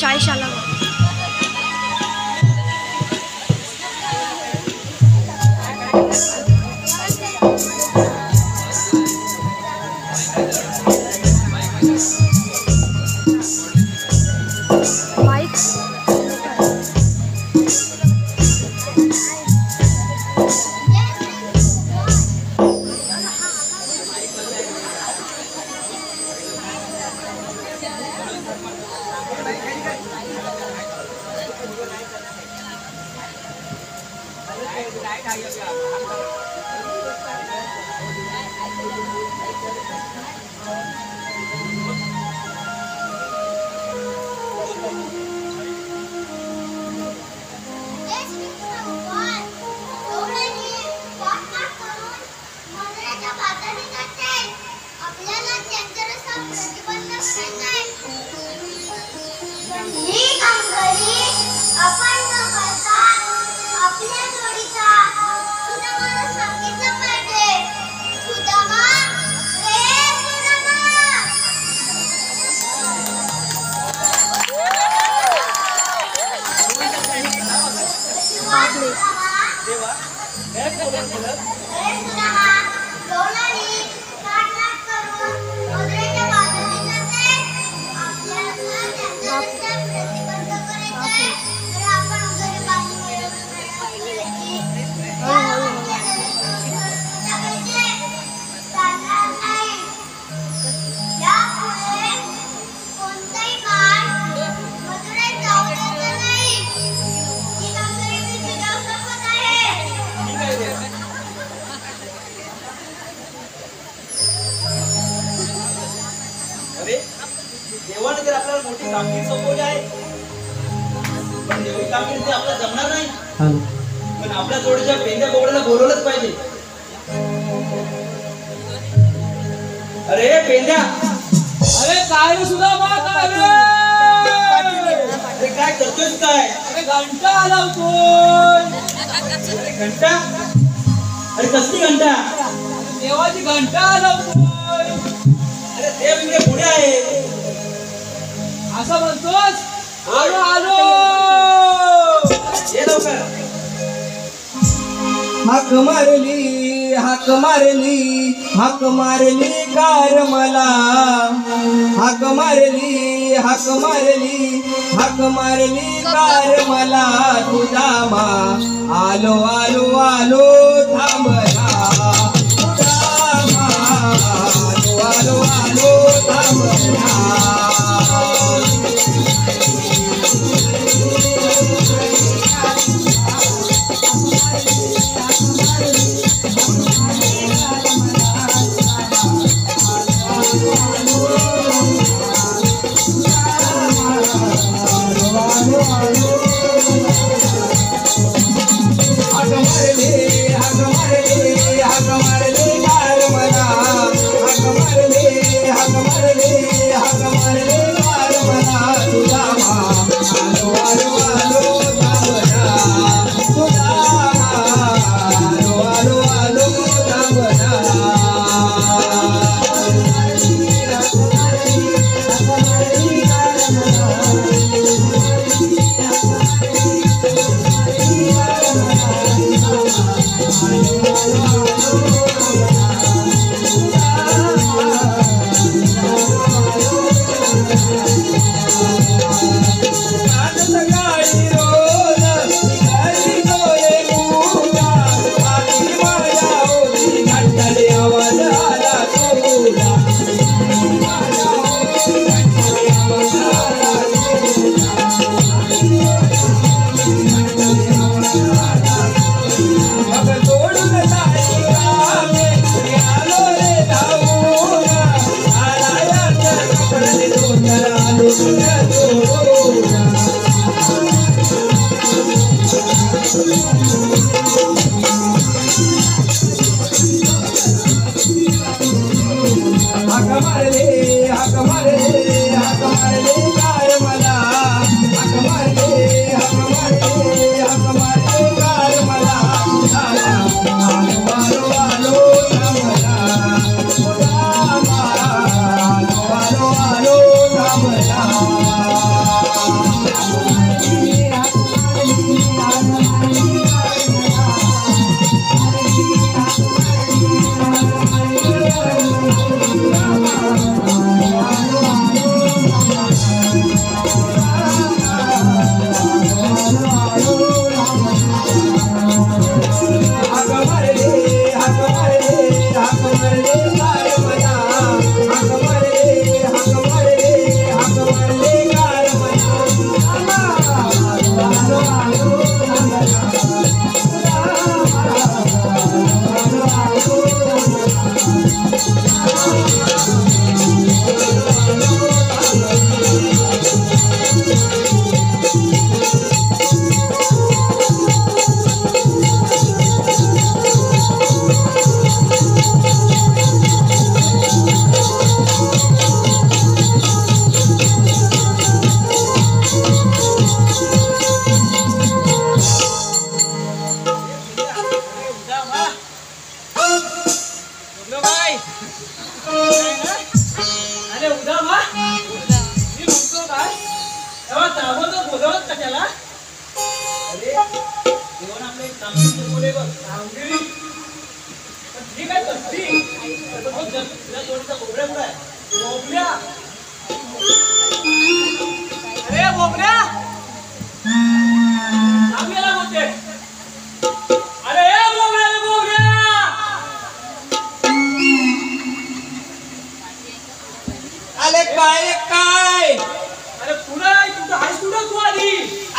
शाळेशाला देवाने जर आपल्याला मोठी कामगिरी सोपवली आहे पण एवढी कामगिरी ते आपल्याला जमणार नाही पण आपल्या जोडीच्या पेंद्या बोबड्याला बोलवलंच पाहिजे. अरे पेंद्या अरे काय रे सुद्धा काय रे अरे काय करतोयस काय? अरे घंटा आलावतोय. अरे घंटा? अरे कसली घंटा? देवाची घंटा आलावतोय. अरे देव इकडे पुढे आहे असं म्हणतोस? आलो आलो ये लवकर. हाक मारली हाक मारली हाक मारली कार मला हाक मारली हाक मारली हाक मारली कार मला तुझा मा आलो आलो आलो थांबला तुझा मा आलो आलो आलो थांबला. कामगिरी सोपवले बघ. कामगिरी पण ठीक आहे कसली हो, तुझ्या जोडीचा बोबड्या कुठं आहे? बोबड्या अरे बोबड्या आम्हाला बोलते अरे ए बोबड्या रे बोबड्या अरे काय काय अरे पुन्हा तुझं हाय तुला तू आली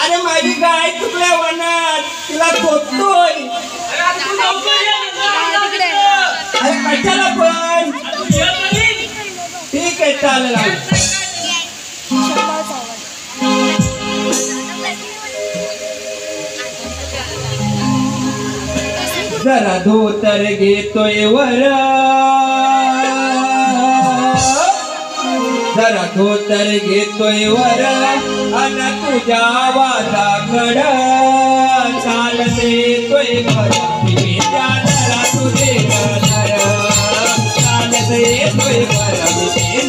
अरे माझी गाय चुकल्या वनात तिला धोतोय. अरे आता तू लवकर ये ना तिकडे अरे कशाला पण तू येत नाही ठीक आहे चालेल. जरा धोतर घेतोय वर जरा धोतर घेतोय वर अन तुझ्या वादाकड चालते तोय जरा तुझे घर चालते तोय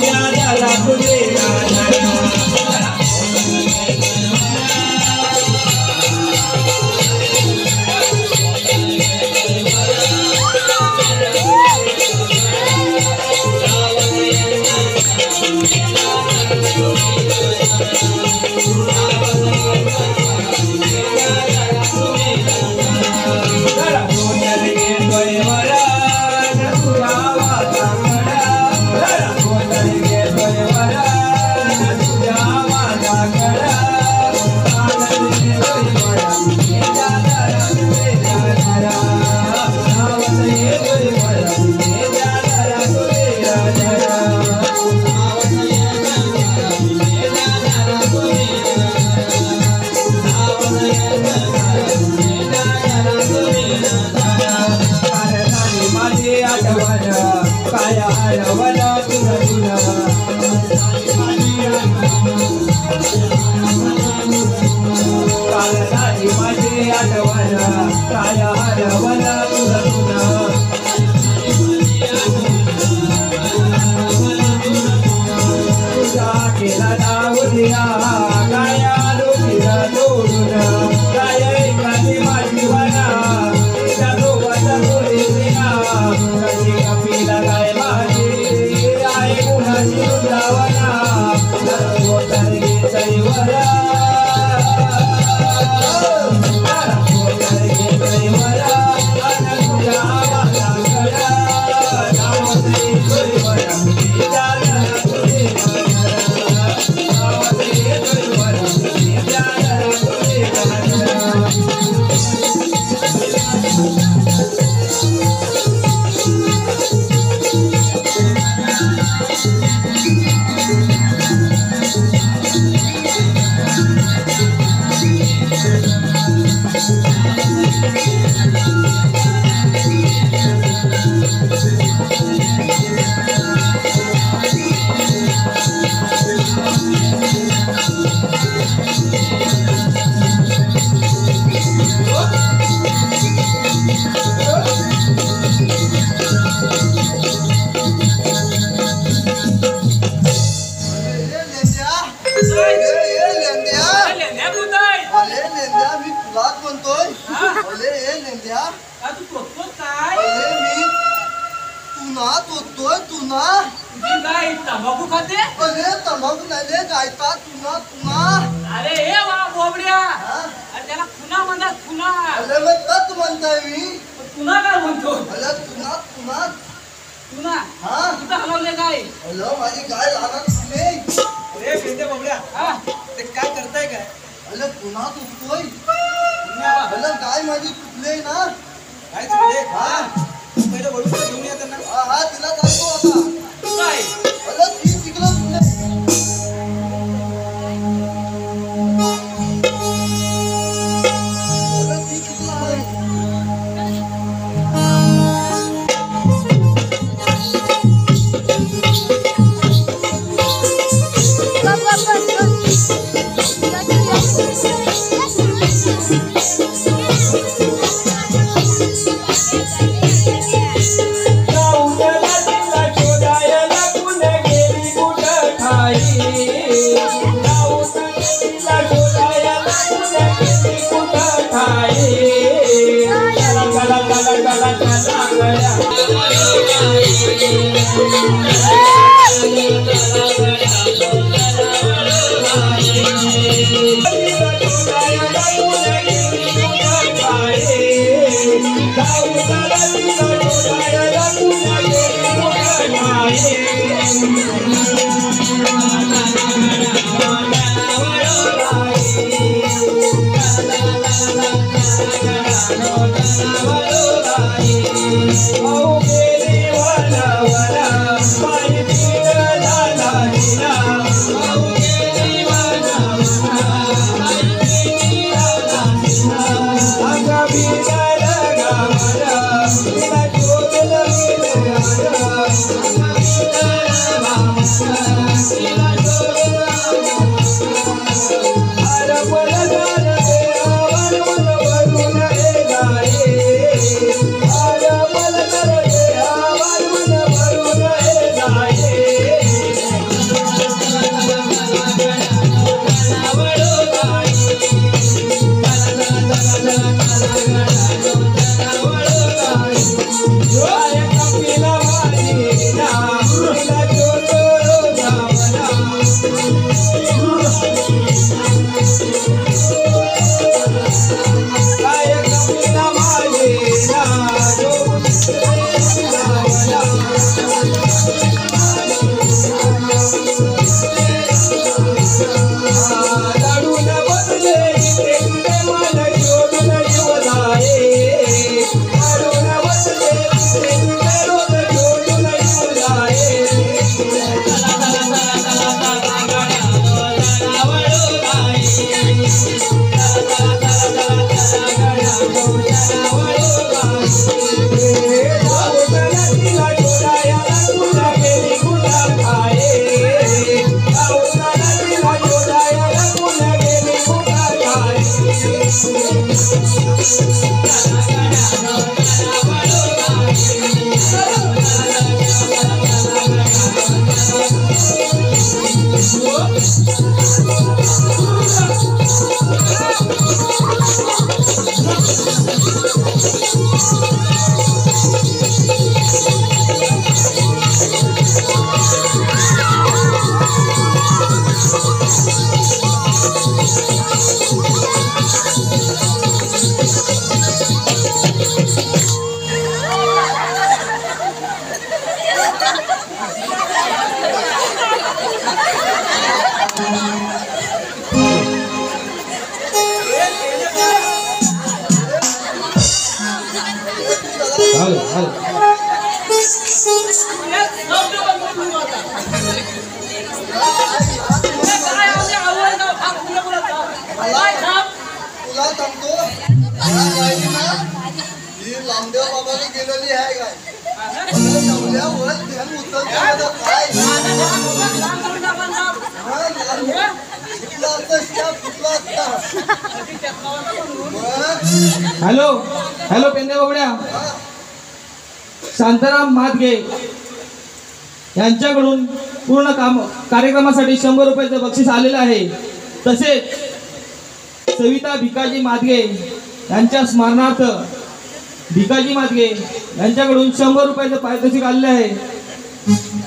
जरा तुझे घर तंबाखू खाते तंबाखू नाही गायता तुना तुना अरे ए वा बोबड्या अरे त्याला खुना म्हणतात खुना अरे मग तत म्हणताय मी खुना काय म्हणतो अरे तुना तुना खुना हा कुठं हलवले काय अरे माझी गाय लागत तुले अरे पेंद्या बोबड्या हा ते काय करताय काय? अरे पुन्हा तुटतोय पुण्या बा. अरे गाय माझी तुटले ना काय चुकले? हा पहिलं वळून तर घेऊन या त्यांना. हा तिला जातो आता काय अरे ती तिकडं तुले अरे ती तिकडं आहे शोधायला कुण गेली तुला सांगतो या गायी ना ही रामदेव बाबाने गेलेली आहे गाय जेवल्यावर ध्यान उचलतो काय हॅलो हॅलो पेंदे बाबड्या शांताराम मादगे यांच्याकडून पूर्ण कार्यक्रमासाठी 100 रुपयाचं बक्षीस आलेलं आहे. तसेच सविता भिकाजी मादगे यांच्या स्मरणार्थ भिकाजी मादगे यांच्याकडून 100 रुपयाचं पारितोषिक आलेलं आहे.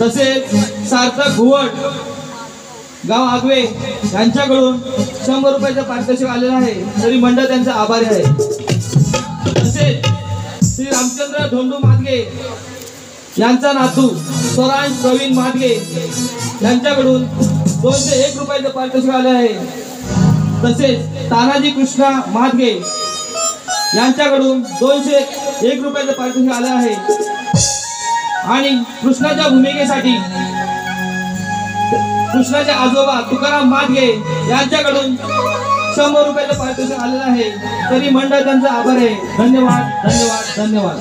तसेच सार्थक घुवड गाव आगवे यांच्याकडून 100 रुपयाचं पारितोषिक आलेलं आहे. तरी मंडळ त्यांचा आभारी आहे. तसेच श्री रामचंद्र धोंडू मादगे यांचा नातू स्वरांश प्रवीण मादगे यांच्याकडून 201 रुपयाचं पारितोषिक आले आहे. तसेच तानाजी कृष्णा मादगे यांच्याकडून 201 रुपयाचं पारितोषिक आले आहे. आणि कृष्णाच्या भूमिकेसाठी कृष्णाचे आजोबा तुकाराम मादगे यांच्याकडून 100 रुपयाचं पारितोषिक आलेलं आहे. तरी मंडळ त्यांचा आभार आहे. धन्यवाद धन्यवाद धन्यवाद.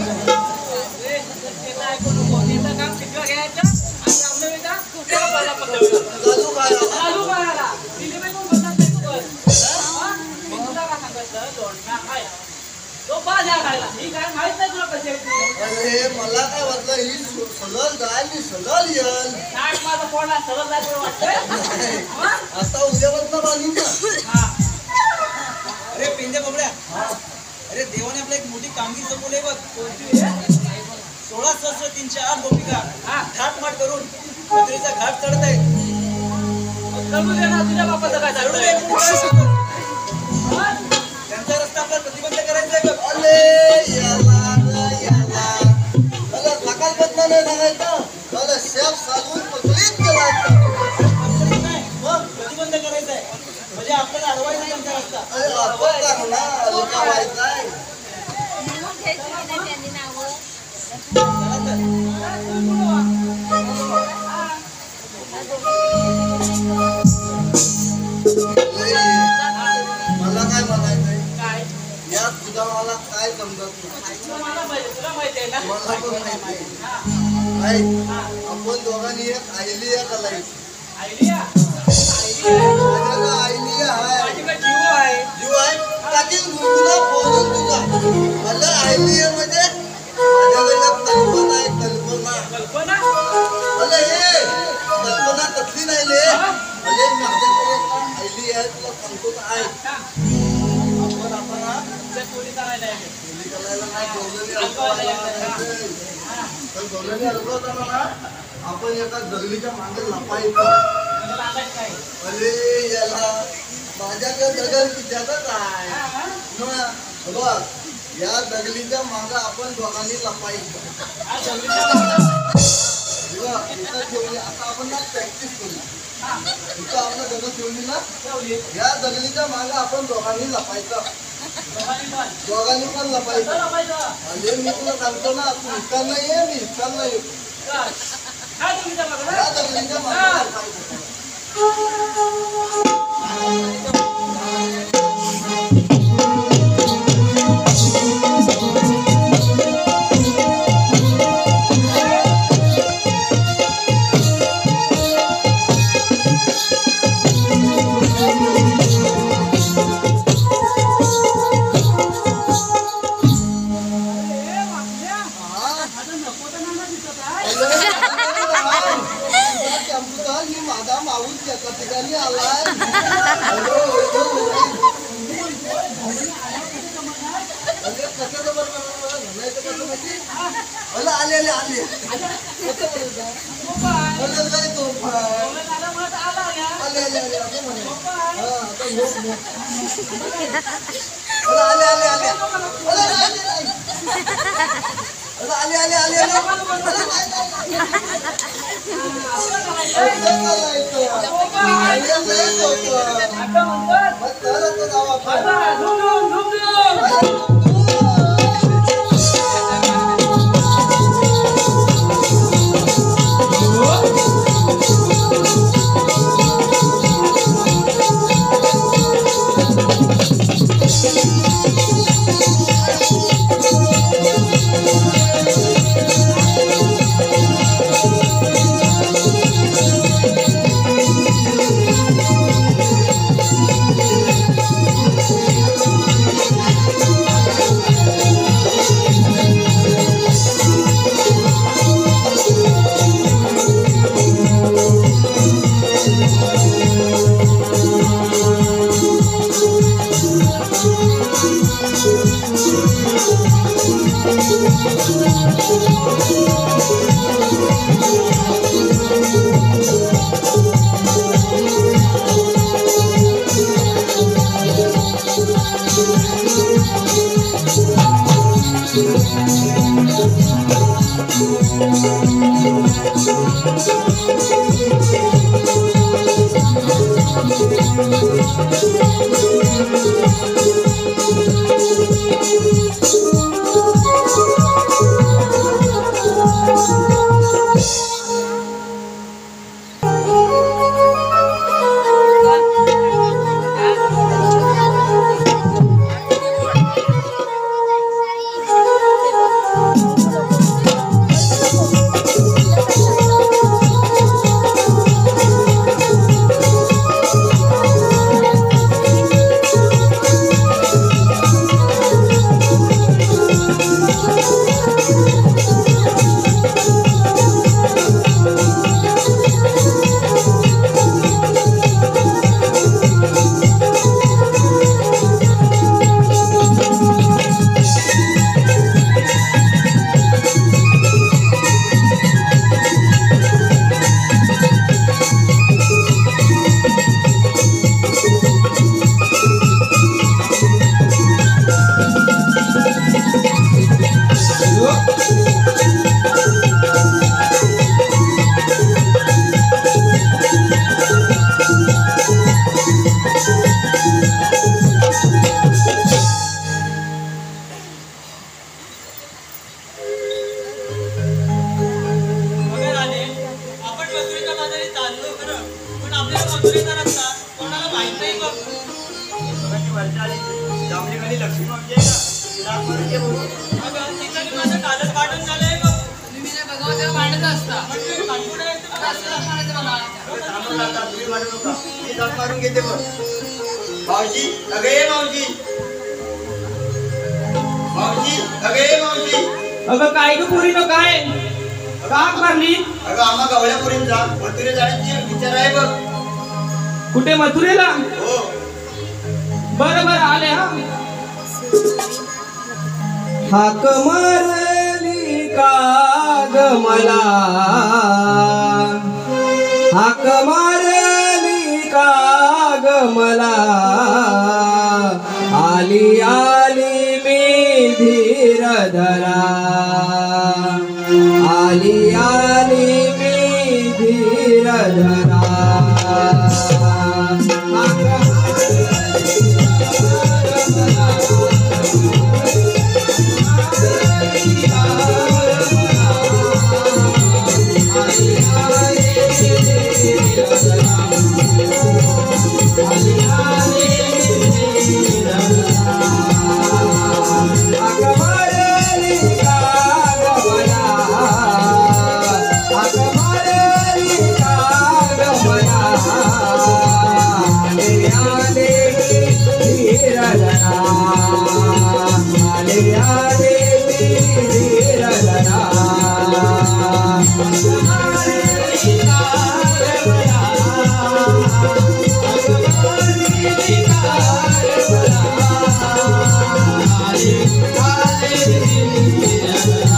अरे मला काय वाटलं ही सलल जाईल मी सलल येल आता उद्यापासून बांधून ना. अरे पेंदे बाबड्या अरे देवाने आपल्या एक मोठी कामगिरी सोपवली बघ. 16 सहस्र 308 गोपिका घाटमाट करून पृथ्वीचा घाट चढत आहे. तुझ्या बापाचा काय त्यांचा रस्ता आपला प्रतिबंध करायचा आहे बघ. अरे याला मला सकाळ बदला नाही सांगायचं मला शेफ साधून पकडीत केला मग प्रतिबंध करायचा आहे म्हणजे आपल्याला अडवायचा त्यांचा रस्ता. अरे आपण ना लोका व्हायचाय मला काय म्हणायचंय या तुझा मला काय समजत नाही. मला पण माहिती आहे. आपण दोघांनी एक आयली एक अलायची आयली आहे जीव आहे टाकीन तुला बोलून तुझा मला आयली आहे म्हणजे माझ्याकडे कल्पना मला हे कल्पना कसली नाही ले म्हणजे माझ्याकडे आयली आहे तुला सांगतो तर आहे. आपण करायला नाही गौरवणी अडकवताना ना आपण एका दगलीच्या मागे लपायचं. अरे याला माझ्याकडे दगल किती आहे बघ या दगलीच्या मागे आपण दोघांनी लपायचं. ठेवली आता आपण ना प्रॅक्टिस करू. इथं आपलं दगल ठेवली ना या दगलीच्या मागे आपण दोघांनी लपायचं. दोघांनी पण लपायचं. म्हणजे मी तुला सांगतो ना तू इतका नाही आहे मी इतका नाही या दगलीच्या मागे लपायचं. माझा माऊस एका ठिकाणी आला म्हणजे मला आले आले आले बोलत काय तो आले आले आले असं म्हणे हा आता लोक मला आले आले आले मला आले आले आले आले मावशी अगे मावशी मावशी अगे मावशी अगं काय ग पुरी नो काय काक मारली अगं आम्हा गवळ्या पुरींचा मथुरे जाण्याची विचार आहे बघ. कुठे मथुरेला? हो बरं बरं आले हा. हाक मारली का ग मला, हाक मारली का ग मला, आली आली मी धीर धरा, आली आली मी धीर धरा. Yeah.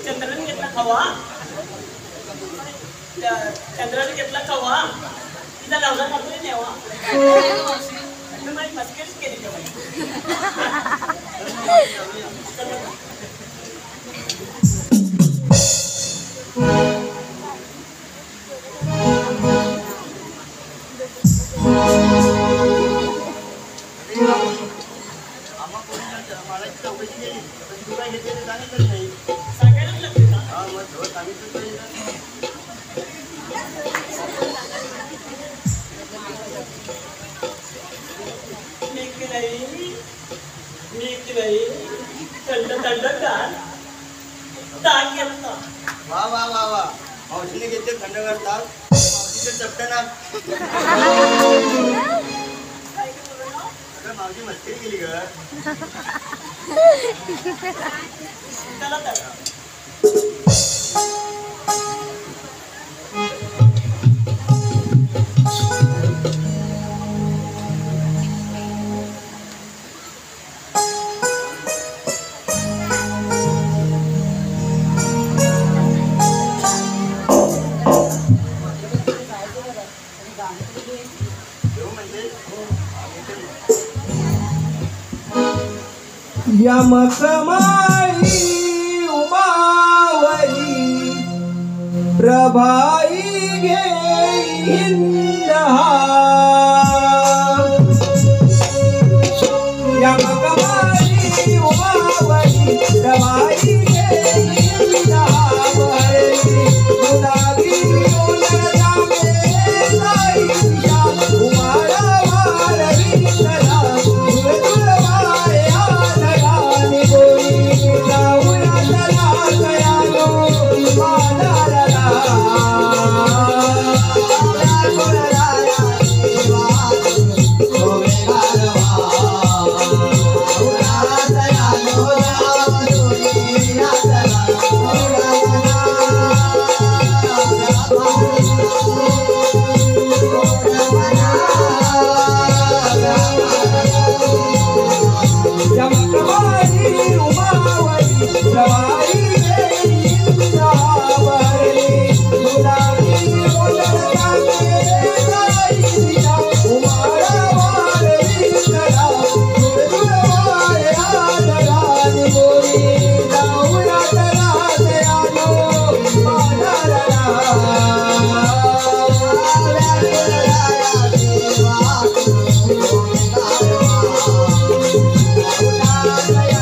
चंद्राने घेतला खवा, चंद्राने घेतला खवा, तिचा लावला टाकून न्यावा. माझी मस्करीच केली तेव्हा. सांगायलाच लागते का? वा वा वा वा मावशीने घेतले थंड करतात मावशीचे चपटना मावशी मस्ती केली ग यमकमाई उमावरी प्रभाई घेईंदहा यमकमाई उमावरी प्रभाई घेईंदहा भरली गुलाबी उलटा में साईया उमारा वारवी सदा Yeah.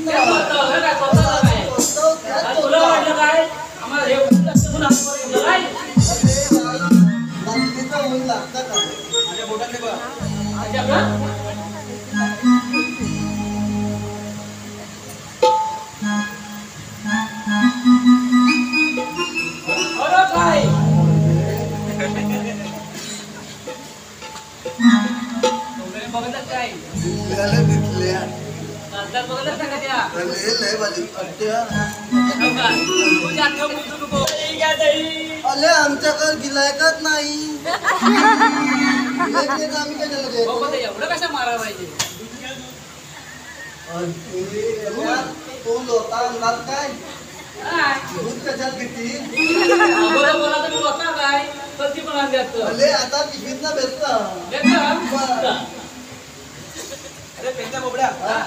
ना. काय बोलतो? हे काय स्वतःला काय? बोलतो, त्याच आणि तुला बोलतो. वाटलं काय आम्हाला हे लक्ष तुला हातवर येतं काय? नंदीचं ऊन लागतं का? माझ्या बोटातले बघ. अच्छा का? अरे काय? तुम्ही बघितलं काय? दिसल्याला दिसल्या. नंतर बघितलं का त्या? लय भारी वाटत्या. हो का? तुझी आठवण बोलू नको. दही घ्या, दही. अले आमच्याकडे गिलायकच नाही. गिलायक आम्ही कशाला हो द्यायचं? पण ते एवढं कशा मारा पाहिजे? तू लोटा अंगात काय काय? दूध कशात किती बोला बोला तुम्ही होता काय? कधी पण आणली असतं. अले आता पिशवीत ना भेटतं. घेतलं? अरे पेंद्या बोबड्या हा.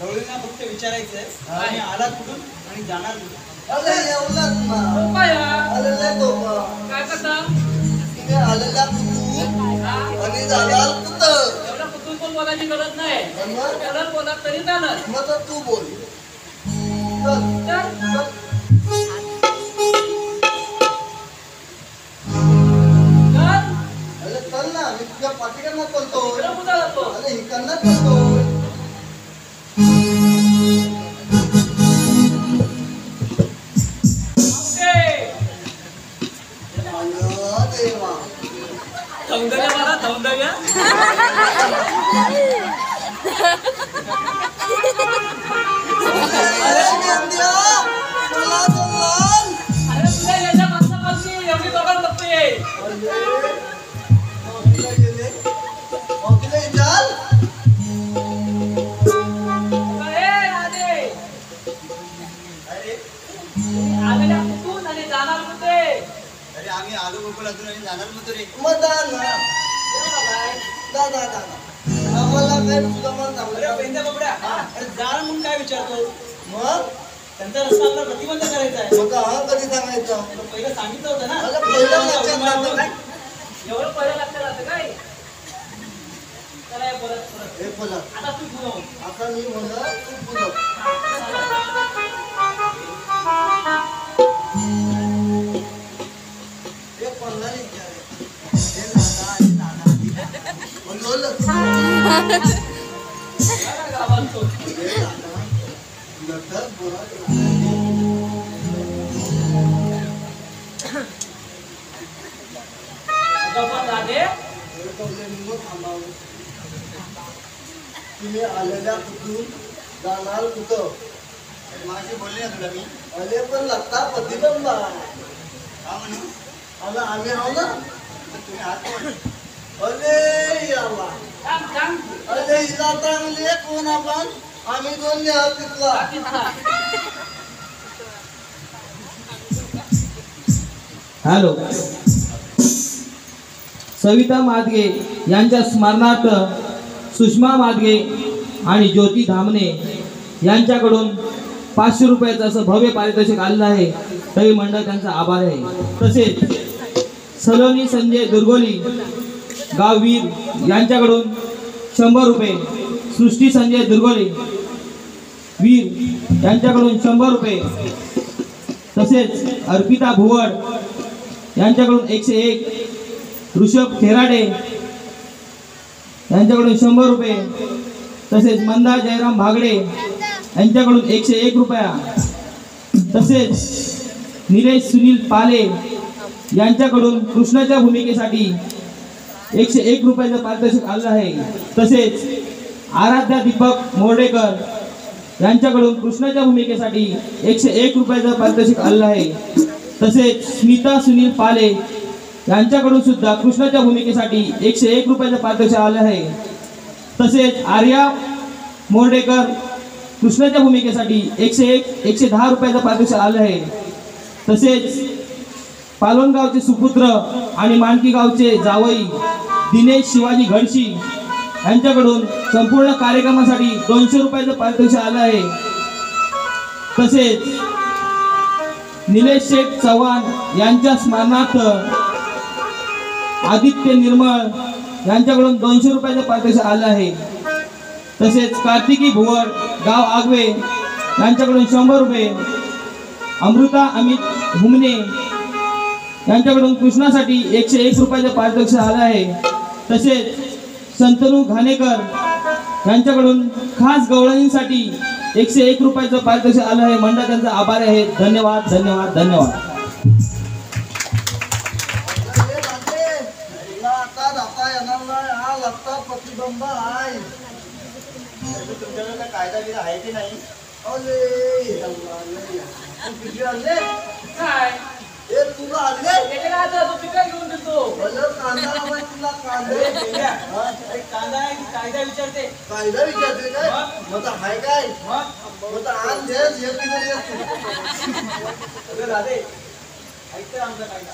ढवळींना फक्त विचारायचंय हा. तुम्ही आलात कुठून आणि जाणार कुठून? अले एवढंच ना. उपाय हा. अले लय डोकं. काय करता? तुम्ही आलेल्या कुठून हा? आणि जाणार कुठं? एवढं कुठून पण बोलायची गरज नाही. मग? एवढं बोला तरी चालत. मग तर तू बोल. चल, चल. चल. चल. अरे चल ना, मी तुझ्या पाठीकडनं चलतो. इकडं कुठं जातो? अरे इकडनं चलतो. ओके. अरे देवा. सौंदर्य मला सौंदर्य. अरे मेंढ्या, चला चल. अरे तुझ्या याच्या माणसापाशी एवढी दोघांना बघतोय. मावशीला गेले. मावशीला विचार. ए, राधे. अरे तुम्ही आलेल्या कुठून आणि जाणार कुठे? अरे आम्ही आलो गोकुळातून आणि जाणार म्हणतो रे. मग जा ना. बोला काय? जा, जा, जा, जा. आम्हाला काय तुझं मन अरे चांगलं. पेंद्या बोबड्या अरे जाणार म्हणून काय विचारतो? मग त्यांचा रस्ता आपला प्रतिबंध करायचा आहे. मग हा कधी सांगायचं? तर पहिलं सांगितलं होतं ना. अरे पहिलं लक्षात नव्हतं काय? एवढं पहिलं लक्षात राहतं काय? चला हे परत. हे बोला. आता तू बोलव. आता मी म्हणलं तू बोल. हे पडणार हे दादा हे दादा बोल. काय गावात तो? हे दादा नंतर बोला. अगं पण राधे, हे पहिले निघून थांबावं. तुम्ही आलेल्या कुठून जाणार कुठं? माझी बोलले ना तुला मी. अले पण लागता प्रतिबंधा. हा म्हणून आला आम्ही आहो ना. तुम्ही हात कोण? अरे याला सांग, सांग. अरे हिला चांगले कोण आपण? आम्ही दोन आहोत तिथला. तिथला. हॅलो. सविता मादगे यांच्या स्मरणार्थ सुषमा मादगे आणि ज्योती धामणे यांच्याकडून 500 रुपयाचं असं भव्य पारितोषिक आलेलं आहे. तरी मंडळ त्यांचा आभार आहे. तसेच सलोनी संजय दुर्गोली गाव वीर यांच्याकडून 100 रुपये, सृष्टी संजय दुर्गोली वीर यांच्याकडून 100 रुपये, तसेच अर्पिता भुवड यांच्याकडून 101, ऋषभ खेराडे यांच्याकडून 100 रुपये, तसेच मंदा जयराम भागडे यांच्याकडून 101 रुपया, तसेच निलेश सुनील पाले यांच्याकडून कृष्णाच्या भूमिकेसाठी 101 रुपयाचं पारितोषिक आलं आहे. तसेच आराध्या दीपक मोर्डेकर यांच्याकडून कृष्णाच्या भूमिकेसाठी 101 रुपयाचं पारितोषिक आलं आहे. तसेच स्मिता सुनील पाले यांच्याकडून सुद्धा कृष्णाच्या भूमिकेसाठी 101 रुपयाचं पारितोषिक आलं आहे. तसेच आर्या मोर्डेकर कृष्णाच्या भूमिकेसाठी 110 रुपयाचं पारितोषिक आलं आहे. तसेच पालोनगावचे सुपुत्र आणि मानकी गावचे जावई दिनेश शिवाजी घडशी यांच्याकडून संपूर्ण कार्यक्रमासाठी 200 रुपयाचं पारितोषिक आलं आहे. तसेच निलेश शेठ चव्हाण यांच्या स्मरणार्थ आदित्य निर्मळ यांच्याकडून 200 रुपयाचं पारितोषिक आलं आहे. तसेच कार्तिकी भुवड गाव आगवे यांच्याकडून 100 रुपये, अमृता अमित हुमने यांच्याकडून कृष्णासाठी 101 रुपयाचं पारितोषिक आलं आहे. तसेच संतनू घाणेकर यांच्याकडून खास गवळणीसाठी 101 रुपयाचं पारितोषिक आलं आहे. मंडळ त्यांचा आभारी आहे. धन्यवाद धन्यवाद धन्यवाद. आता दाखवा येणार नाही, हा लत्ता प्रतिबंध आहे. तुमच्याकडे कायदा बिदा आहे की नाही? अरे किती आणले? काय हे तुला आणले? त्याचे काय आता तो पिका घेऊन देतो. भलं कांदा लावाय तुला कांदे. एक कांदा आहे की कायदा विचारते. कायदा विचारते काय? मग तर हाय काय? मग तर आण दे, हे किलो दे तू. अगं राधे, ऐक तर आमचा कायदा.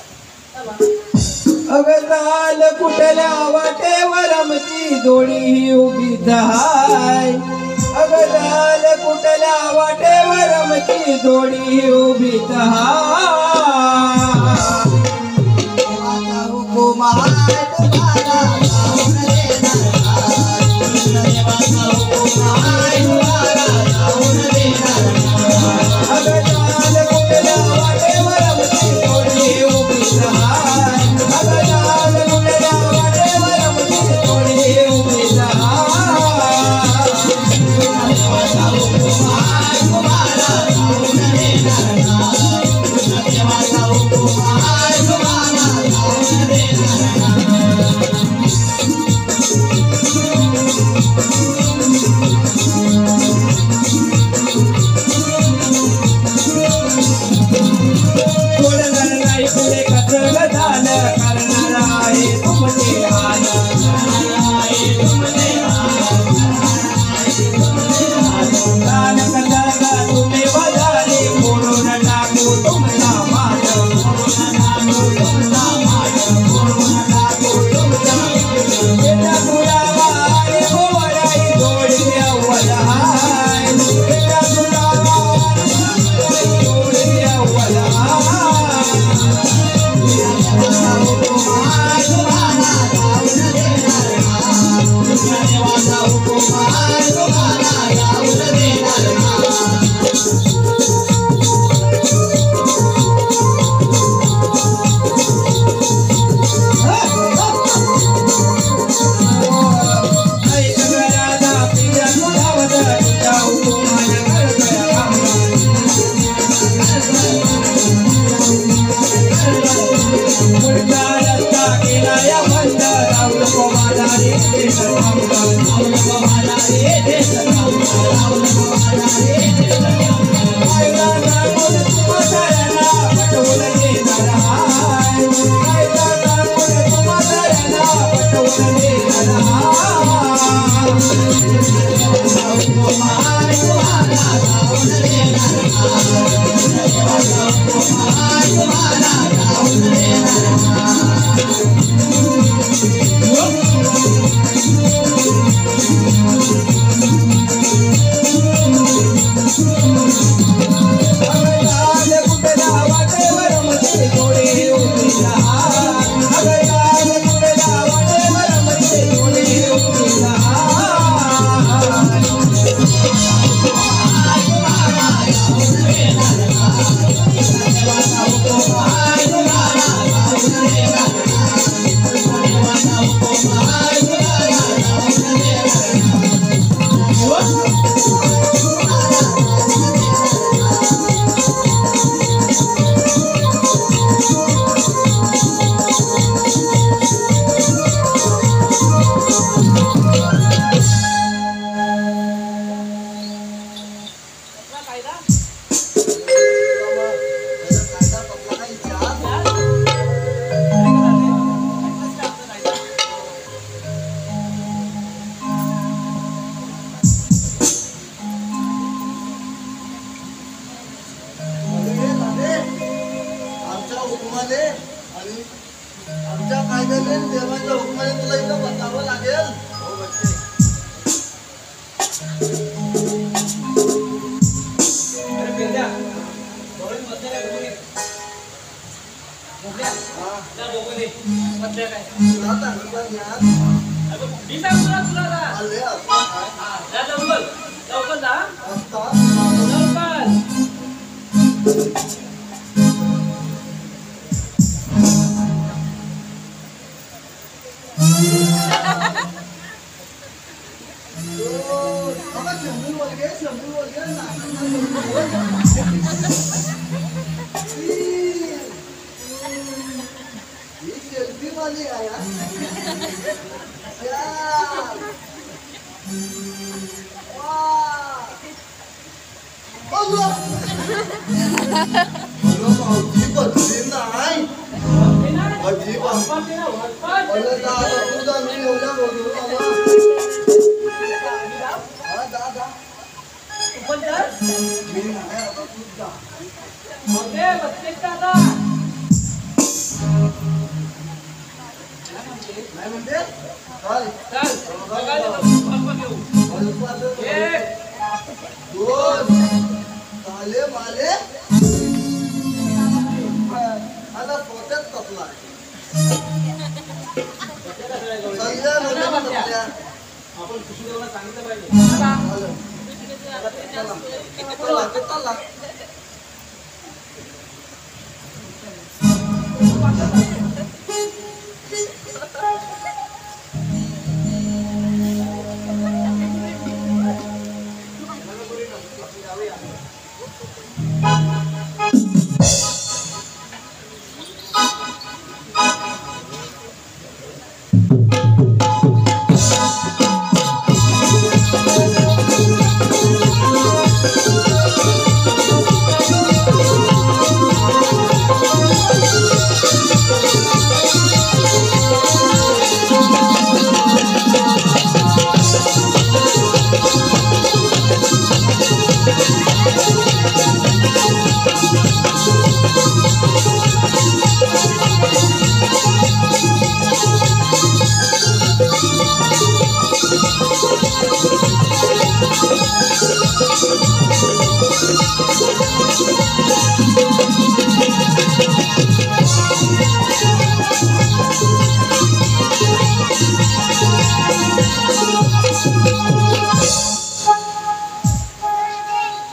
अगदाल कुठल्या वाटेवर आमची जोडी ही उभीच हाय. अगदाल कुठल्या वाटेवर आमची जोडी ही उभीच हाय. माझा हुकूम आहे तुम्हाला जाऊन देणार नाही. माझा हुकूम आहे तुम्हाला जाऊन देणार नाही. अगदाल कुठल्या वाटेवर आमची जोडी ही उभीच हाय. अगदाल कुठल्या वाटेवर आमची जोडी ही उभीच हाय. माझा हुकूम आहे तुम्हाला जाऊन देणार नाही. माझा हुकूम आहे तुम्हाला जाऊन देणार नाही. सोडणार नाही पुढे कसं झालं करणार आहे तुमचे हाल. कान कसा तुम्ही बजाले फोडून टाकू तुमचा माल. बेटा तुला वारी गोवराई जोडी अव्वल हाय. बेटा तुला वारी जोडी अव्वल हाय. माझा हुकूम आहे तुम्हाला जाऊन देणार नाही. माझा हुकूम आहे तुम्हाला जाऊन देणार नाही. ऐक गरादा पिया तुझावत तुझ्या हुकुमाने कळकळ कामगार. पुढचा रस्ता केला या बंद राहुल कोमाला रे देश कामगार. राहुल कोमाला रे देश कामगार. राहुल कोमाला रे देश कामगार. कायदा कानून तुम्हासाऱ्यांना पटवून देणार हाय. कायदा कानून तुम्हासाऱ्यांना पटवून देणार हाय. माझा हुकूम आहे तुम्हाला जाऊन देणार नाही. माझा हुकूम आहे तुम्हाला जाऊन देणार नाही. अगदाल कुठल्या वाटेवर मध्ये जोडी उभीच हाय. अगदाल कुठल्या वाटेवर मध्ये जोडी उभीच हाय. कायदा पडला नाही विचार. आमच्या हुकुमाने आणि आमच्या कायद्याने देवाच्या हुकुमाने तुला इथं बसावं लागेल. अरे पेंद्या, डोळे बसले काय बघून ये. मोकळ्या, जा बघून ये. बसल्या काय? तुला चांगलं ज्ञान मी सांगतो तुला जा. आले आता काय हा, जा लवकर लवकर जा. आता लवकर. बाबा शंभू बोलगे ना ही सेल्फी वाली आहे हा. या. वाह. अगं. अगं मावशी बसली नाही हे ना, अजिबात वरपाट दे ना, वरपाट. अरे दादा तुझा मी एवढ्या बोलू आला हा दादा तू पण जा. मी नाही आता तूच जा ओके, बसते का आता? नाही म्हणते काय चल, बघायला तर वरपाट घेऊ. एक, दोन झाले माले आता पोत्यात तपला संजय मोठ्या तपल्या आपण खुशीदेवाला सांगितलं पाहिजे. झालं. चला चला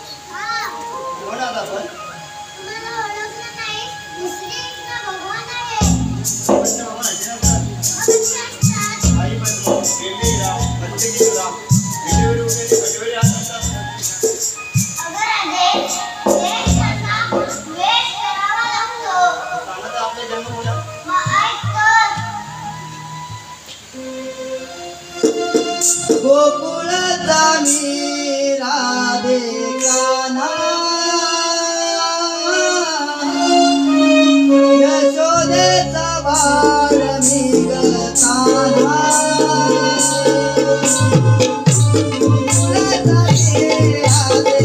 कोण आला पण गोकुळाचा मी राधे कान्हा यशोदेचा भार मी गताना गोकुळाचा मी Radhe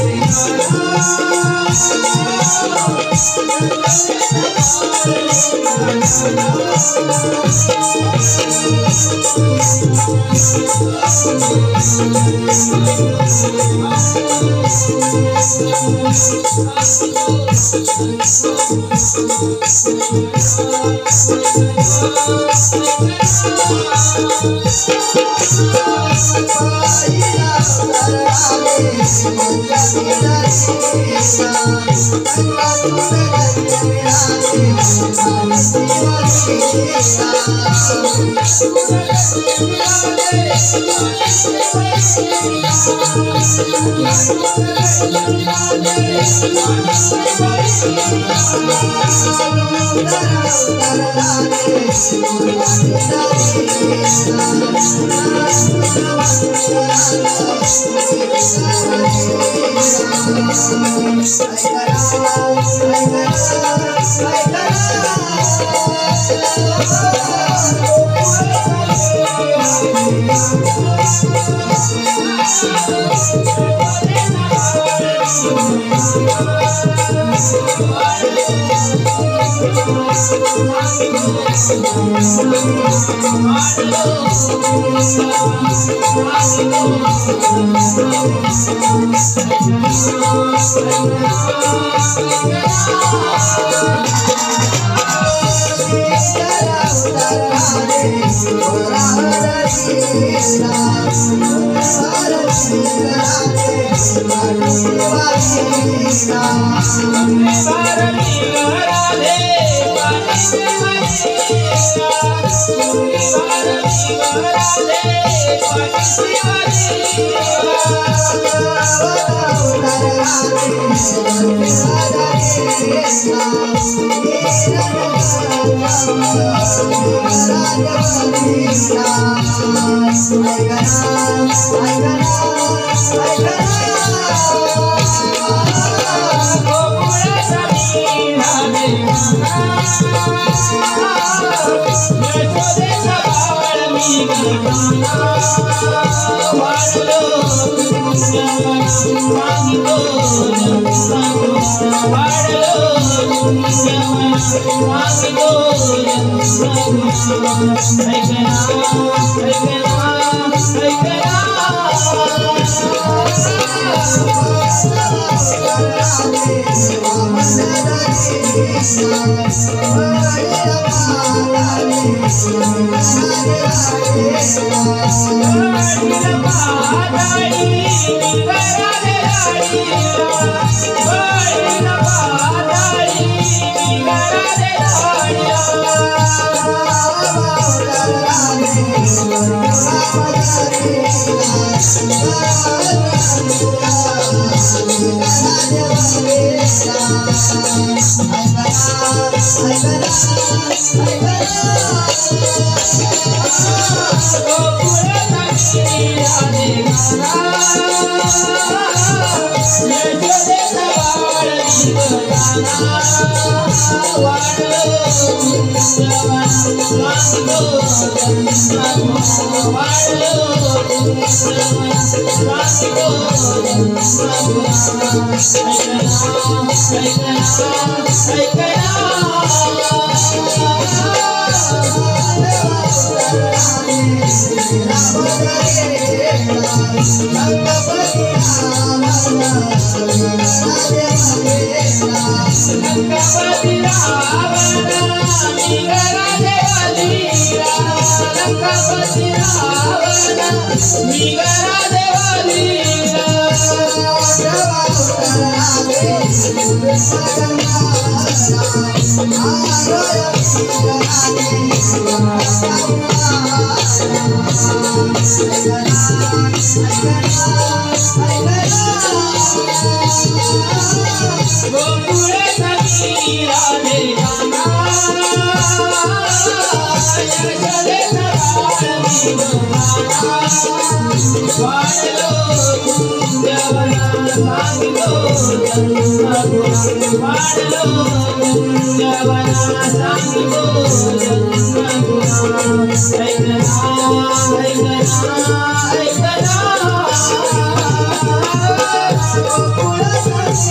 Thank you.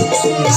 Thank you.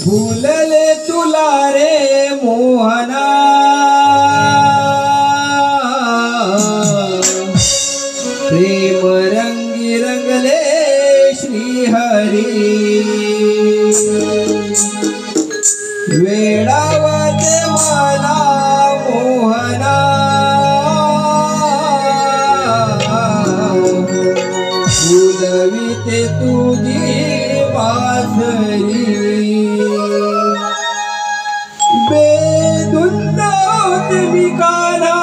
भूलले तुला रे मोहना प्रेम रंगी रंगले श्रीहरी वेडावते मला मोहना फुलविते तुझी बासरी बेधुंदावत विकारा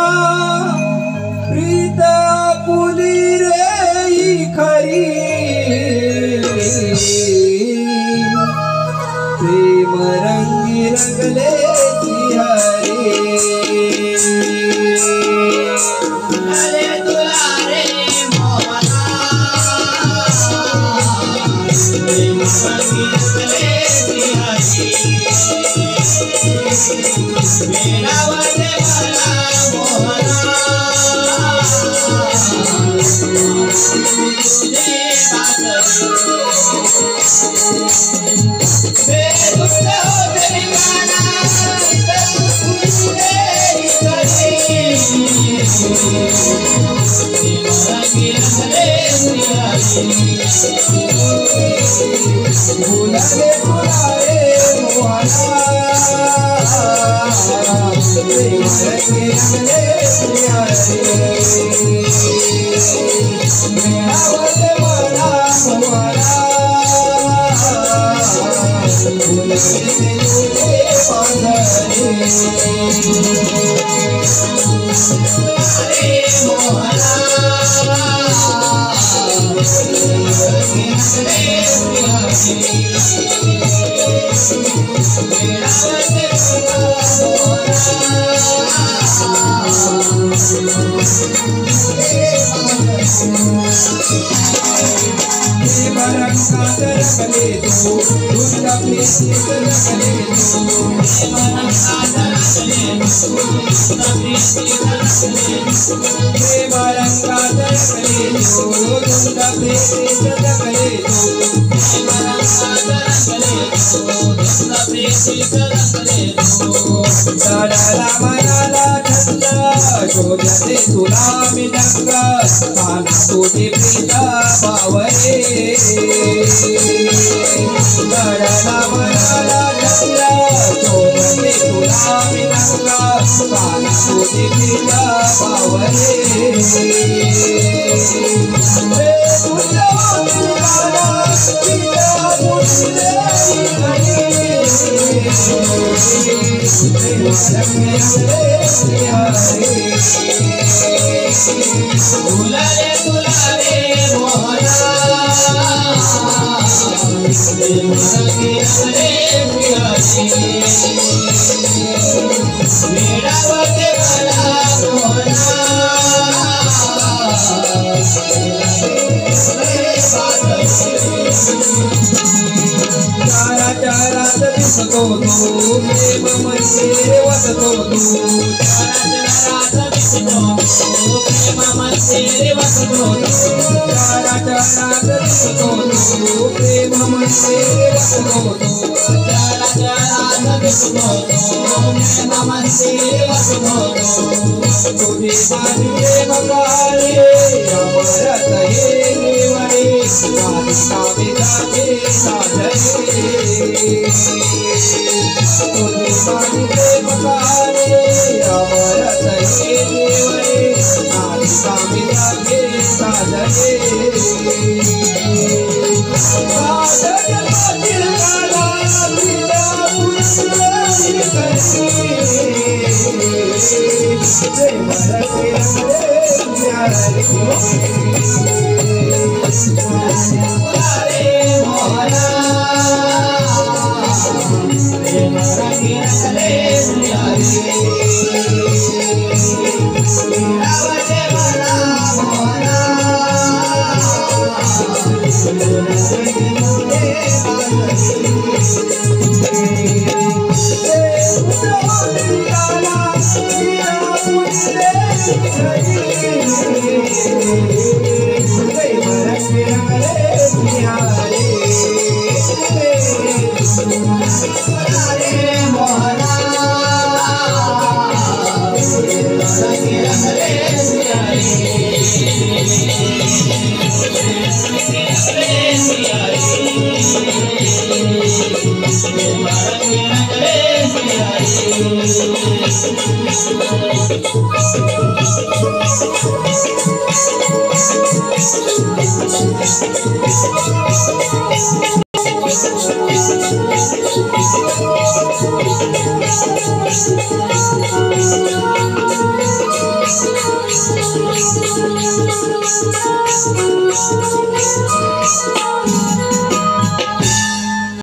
प्रीत पुली रे ही खरी प्रेम रंगी रंगले Thank you.